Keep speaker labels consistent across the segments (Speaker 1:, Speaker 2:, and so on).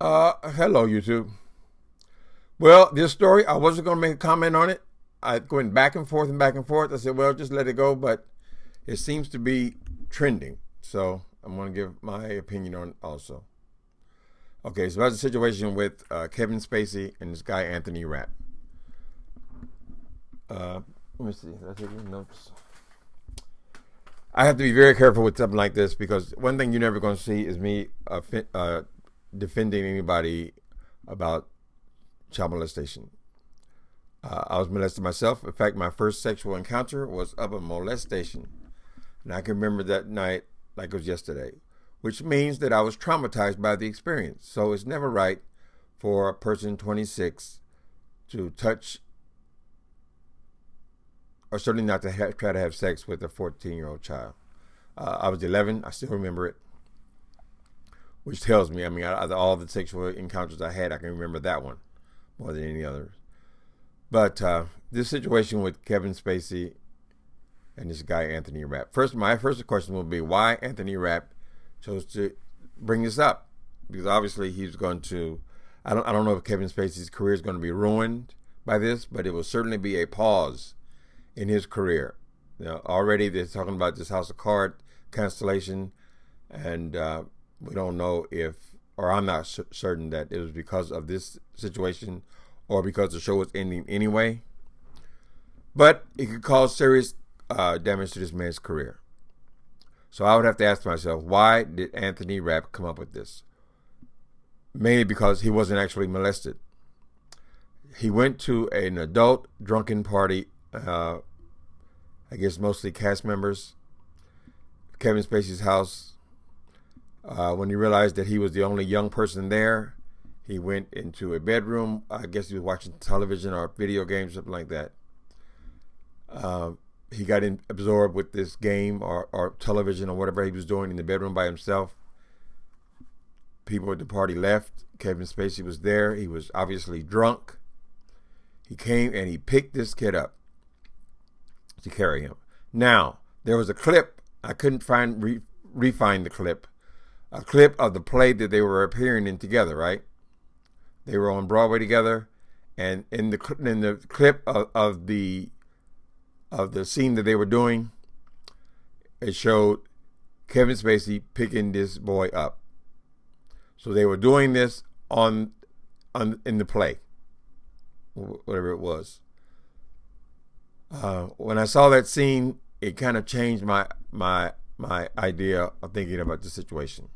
Speaker 1: Hello, YouTube. Well, this story, I wasn't going to make a comment on it. I went back and forth and back and forth. I said, well, just let it go, but it seems to be trending. So I'm going to give my opinion on it also. Okay, so that's the situation with Kevin Spacey and this guy, Anthony Rapp. Let me see. Did I take any notes? I have to be very careful with something like this because one thing you're never going to see is me defending anybody about child molestation. I was molested myself. In fact, my first sexual encounter was of a molestation. And I can remember that night like it was yesterday, which means that I was traumatized by the experience. So it's never right for a person 26 to touch, or certainly not to try to have sex with a 14-year-old child. I was 11. I still remember it, which tells me, out of all the sexual encounters I had, I can remember that one more than any others. But this situation with Kevin Spacey and this guy, Anthony Rapp. My first question will be why Anthony Rapp chose to bring this up. Because obviously he's going to, I don't know if Kevin Spacey's career is going to be ruined by this, but it will certainly be a pause in his career. Already they're talking about this House of Cards cancellation, and we don't know if, or I'm not certain that it was because of this situation or because the show was ending anyway. But it could cause serious damage to this man's career. So I would have to ask myself, why did Anthony Rapp come up with this? Mainly because he wasn't actually molested. He went to an adult drunken party, I guess mostly cast members, Kevin Spacey's house. When he realized that he was the only young person there, he went into a bedroom. I guess he was watching television or video games, something like that. He got absorbed with this game or television or whatever he was doing in the bedroom by himself. People at the party left. Kevin Spacey was there. He was obviously drunk. He came and he picked this kid up to carry him. Now, there was a clip. I couldn't re-find the clip. A clip of the play that they were appearing in together, right? They were on Broadway together, and in the clip of the scene that they were doing, it showed Kevin Spacey picking this boy up. So they were doing this in the play, whatever it was. When I saw that scene, it kind of changed my idea of thinking about the situation.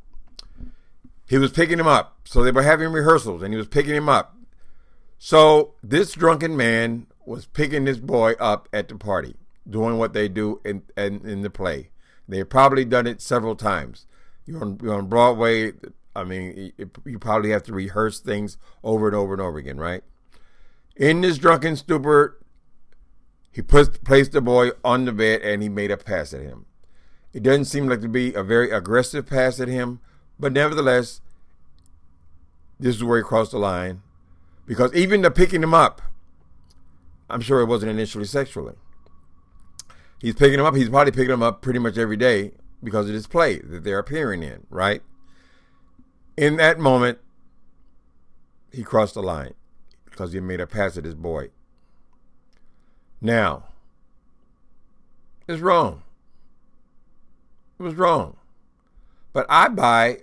Speaker 1: He was picking him up. So they were having rehearsals and he was picking him up. So this drunken man was picking this boy up at the party, doing what they do in the play. They had probably done it several times. You're on Broadway. You probably have to rehearse things over and over and over again, right? In this drunken stupor, he placed the boy on the bed and he made a pass at him. It doesn't seem like to be a very aggressive pass at him, but nevertheless, this is where he crossed the line. Because even the picking him up, I'm sure it wasn't initially sexually. He's picking him up. He's probably picking him up pretty much every day because of this play that they're appearing in, right? In that moment, he crossed the line because he made a pass at his boy. Now, it's wrong. It was wrong. But I buy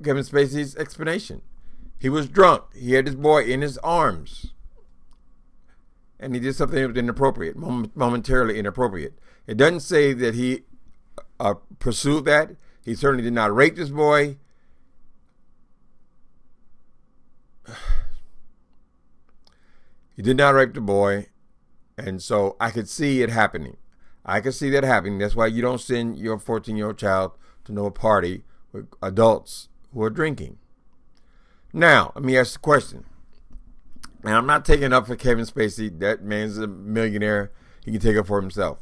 Speaker 1: Kevin Spacey's explanation. He was drunk. He had his boy in his arms. And he did something that was inappropriate, momentarily inappropriate. It doesn't say that he pursued that. He certainly did not rape this boy. He did not rape the boy. And so I could see it happening. I could see that happening. That's why you don't send your 14-year-old child to no party with adults who are drinking. Now, let me ask the question. And I'm not taking up for Kevin Spacey. That man's a millionaire. He can take it for himself.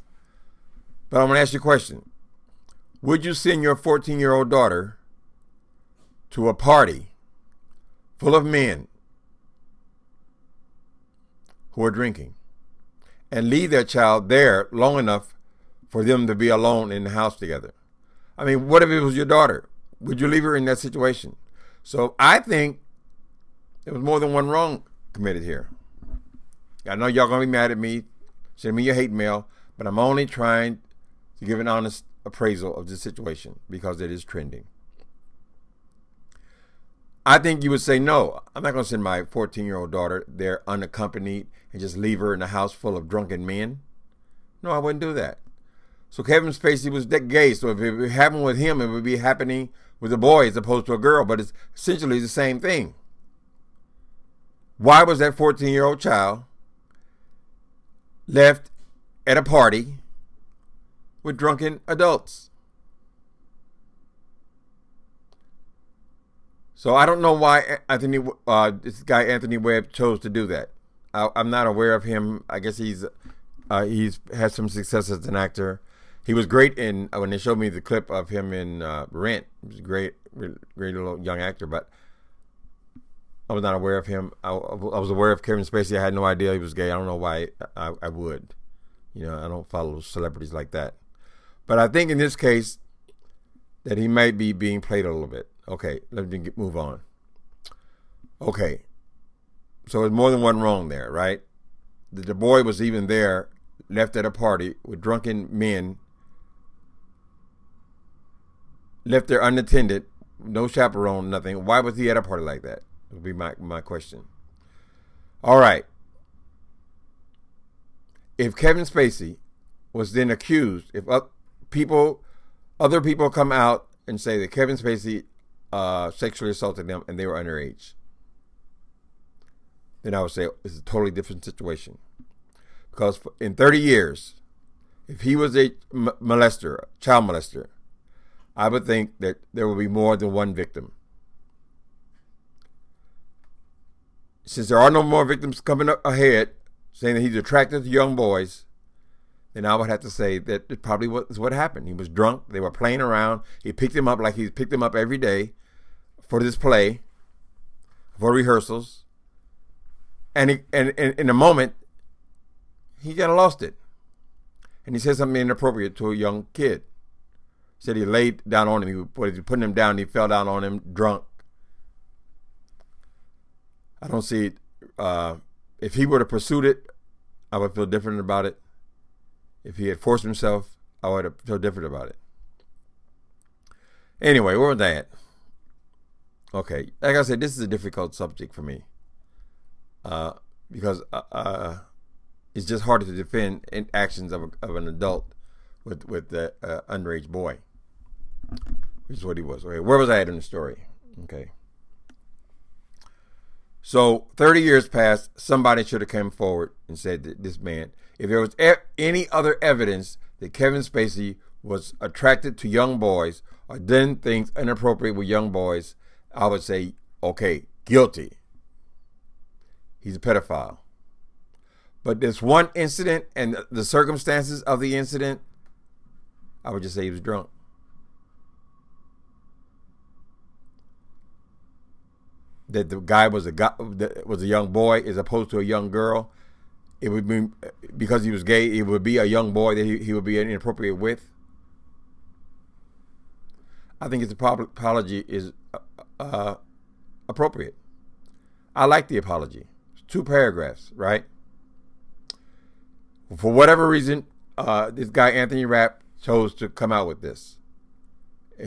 Speaker 1: But I'm going to ask you a question. Would you send your 14-year-old daughter to a party full of men who are drinking and leave their child there long enough for them to be alone in the house together? I mean, what if it was your daughter? Would you leave her in that situation? So I think there was more than one wrong committed here. I know y'all going to be mad at me, send me your hate mail, but I'm only trying to give an honest appraisal of this situation because it is trending. I think you would say, no, I'm not going to send my 14-year-old daughter there unaccompanied and just leave her in a house full of drunken men. No, I wouldn't do that. So Kevin Spacey was gay, so if it happened with him, it would be happening with a boy as opposed to a girl, but it's essentially the same thing. Why was that 14-year-old child left at a party with drunken adults? So I don't know why this guy Anthony Webb chose to do that. I'm not aware of him. I guess he's had some success as an actor. He was great in when they showed me the clip of him in Rent. He was a great little young actor, but I was not aware of him. I was aware of Kevin Spacey. I had no idea he was gay. I don't know why I would. I don't follow celebrities like that. But I think in this case that he might be being played a little bit. Okay, let me move on. Okay, so there's more than one wrong there, right? The boy was even there, left at a party with drunken men, left there unattended, no chaperone, nothing. Why was he at a party like that? Would be my question. All right. If Kevin Spacey was then accused, if other people come out and say that Kevin Spacey sexually assaulted them and they were underage, then I would say it's a totally different situation. Because in 30 years, if he was a molester, child molester, I would think that there would be more than one victim. Since there are no more victims coming up ahead saying that he's attracted to young boys, then I would have to say that it probably was what happened. He was drunk. They were playing around. He picked him up like he picked him up every day for this play, for rehearsals. And in a moment, he kind of lost it. And he said something inappropriate to a young kid. He said he laid down on him. He was putting him down. He fell down on him drunk. I don't see it. If he would have pursued it, I would feel different about it. If he had forced himself, I would have felt different about it. Anyway, where was I at? Okay, like I said, this is a difficult subject for me. Because it's just hard to defend actions of an adult with the underage boy, which is what he was. Okay, where was I at in the story? Okay. So 30 years passed. Somebody should have come forward and said that this man, if there was any other evidence that Kevin Spacey was attracted to young boys or did things inappropriate with young boys, I would say, okay, guilty. He's a pedophile. But this one incident and the circumstances of the incident, I would just say he was drunk. That the guy was a young boy as opposed to a young girl. It would be because he was gay. It would be a young boy that he would be inappropriate with. I think his apology is appropriate. I like the apology. It's 2 paragraphs, right? For whatever reason, this guy Anthony Rapp chose to come out with this.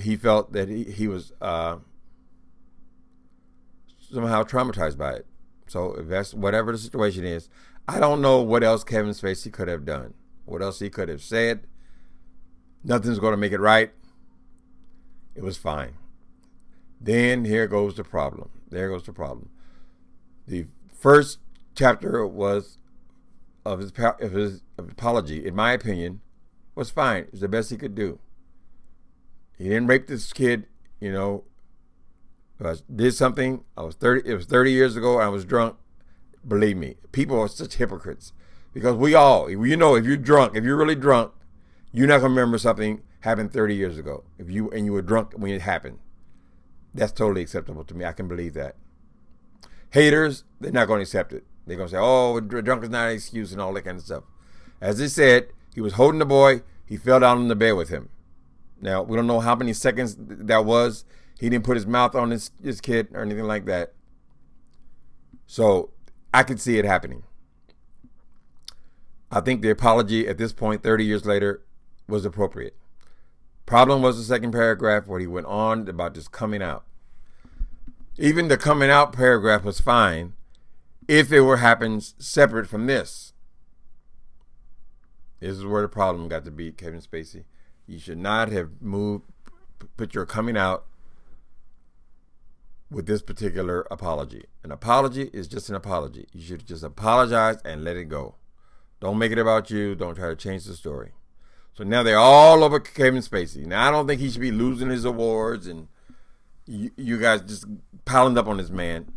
Speaker 1: He felt that he was somehow traumatized by it. So if that's whatever the situation is, I don't know what else Kevin Spacey could have done. What else he could have said. Nothing's going to make it right. It was fine. Then here goes the problem. There goes the problem. The first chapter was of his apology, in my opinion, was fine. It was the best he could do. He didn't rape this kid, I did something. It was 30 years ago. I was drunk. Believe me, people are such hypocrites because if you're drunk, if you're really drunk, you're not gonna remember something happened 30 years ago. If you were drunk when it happened, that's totally acceptable to me. I can believe that. Haters, they're not gonna accept it. They're gonna say, "Oh, drunk is not an excuse" and all that kind of stuff. As they said, he was holding the boy. He fell down on the bed with him. Now we don't know how many seconds that was. He didn't put his mouth on his kid or anything like that. So I could see it happening. I think the apology at this point, 30 years later, was appropriate. Problem was the second paragraph where he went on about just coming out. Even the coming out paragraph was fine if it happens separate from this. This is where the problem got to be, Kevin Spacey. You should not have put your coming out with this particular apology. An apology is just an apology. You should just apologize and let it go. Don't make it about you. Don't try to change the story. So now they're all over Kevin Spacey. Now, I don't think he should be losing his awards and you guys just piling up on this man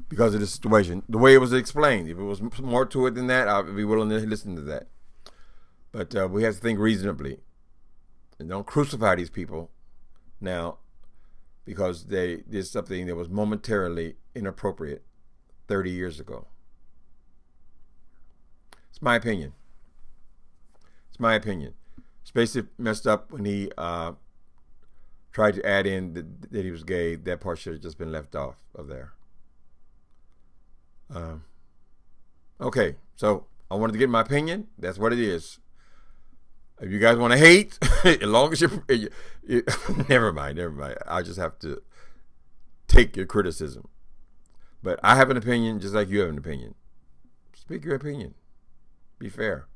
Speaker 1: because of the situation. The way it was explained. If it was more to it than that, I'd be willing to listen to that. But we have to think reasonably. And don't crucify these people now because they did something that was momentarily inappropriate 30 years ago. It's my opinion. It's my opinion. Spacey messed up when he tried to add in that he was gay. That part should have just been left off of there. Okay, so I wanted to get my opinion. That's what it is. If you guys want to hate, as long as you never mind. I just have to take your criticism. But I have an opinion just like you have an opinion. Speak your opinion. Be fair.